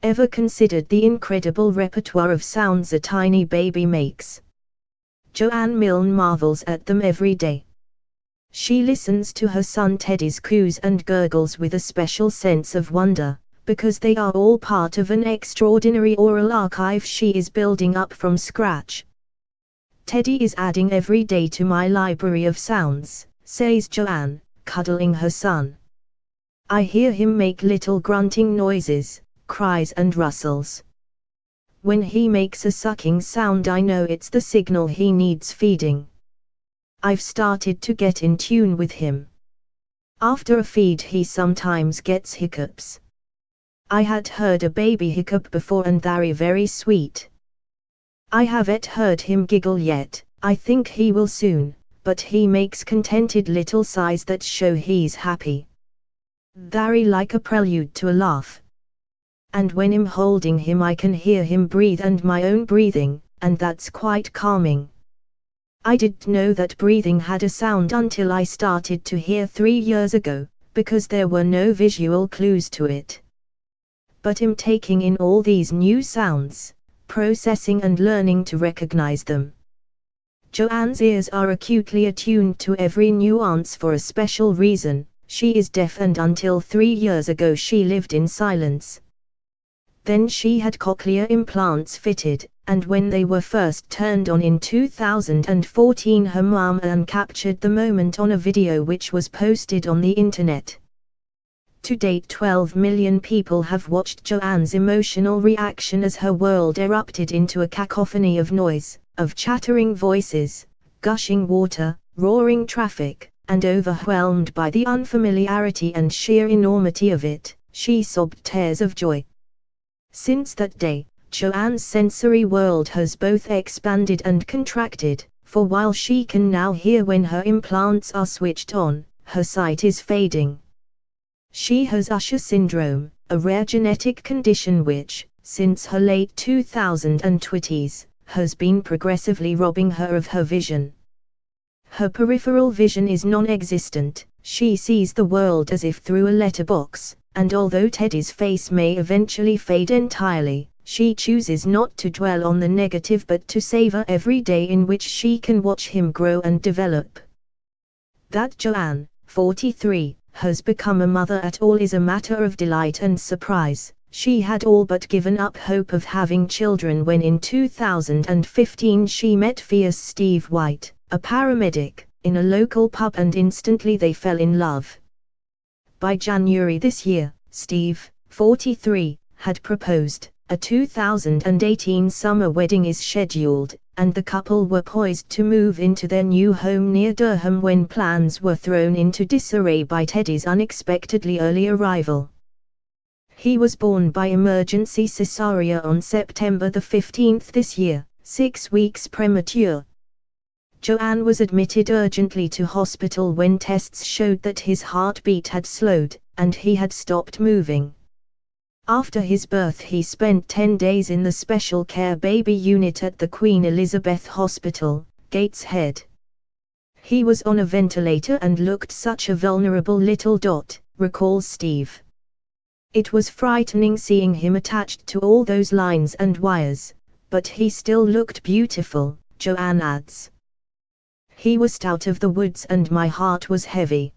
Ever considered the incredible repertoire of sounds a tiny baby makes? Joanne Milne marvels at them every day. She listens to her son Teddy's coos and gurgles with a special sense of wonder, because they are all part of an extraordinary oral archive she is building up from scratch. Teddy is adding every day to my library of sounds, says Joanne, cuddling her son. I hear him make little grunting noises, cries and rustles. When he makes a sucking sound, I know it's the signal he needs feeding. I've started to get in tune with him. After a feed he sometimes gets hiccups. I had heard a baby hiccup before and they're very sweet. I haven't heard him giggle yet, I think he will soon, but he makes contented little sighs that show he's happy. They're like a prelude to a laugh. And when I'm holding him I can hear him breathe and my own breathing, and that's quite calming. I didn't know that breathing had a sound until I started to hear 3 years ago, because there were no visual clues to it. But I'm taking in all these new sounds, processing and learning to recognize them. Joanne's ears are acutely attuned to every nuance for a special reason. She is deaf and until 3 years ago she lived in silence. Then she had cochlear implants fitted, and when they were first turned on in 2014 her mom Anne captured the moment on a video which was posted on the internet. To date 12 million people have watched Joanne's emotional reaction as her world erupted into a cacophony of noise, of chattering voices, gushing water, roaring traffic, and overwhelmed by the unfamiliarity and sheer enormity of it, she sobbed tears of joy. Since that day, Joanne's sensory world has both expanded and contracted, for while she can now hear when her implants are switched on, her sight is fading. She has Usher syndrome, a rare genetic condition which, since her late 2020s, has been progressively robbing her of her vision. Her peripheral vision is non-existent, she sees the world as if through a letterbox, and although Teddy's face may eventually fade entirely, she chooses not to dwell on the negative but to savor every day in which she can watch him grow and develop. That Joanne, 43, has become a mother at all is a matter of delight and surprise. She had all but given up hope of having children when in 2015 she met fierce Steve White, a paramedic, in a local pub and instantly they fell in love. By January this year, Steve, 43, had proposed. A 2018 summer wedding is scheduled, and the couple were poised to move into their new home near Durham when plans were thrown into disarray by Teddy's unexpectedly early arrival. He was born by emergency cesarean on September 15 this year, 6 weeks premature. Joanne was admitted urgently to hospital when tests showed that his heartbeat had slowed, and he had stopped moving. After his birth he spent 10 days in the special care baby unit at the Queen Elizabeth Hospital, Gateshead. He was on a ventilator and looked such a vulnerable little dot, recalls Steve. It was frightening seeing him attached to all those lines and wires, but he still looked beautiful, Joanne adds. He was out of the woods and my heart was heavy.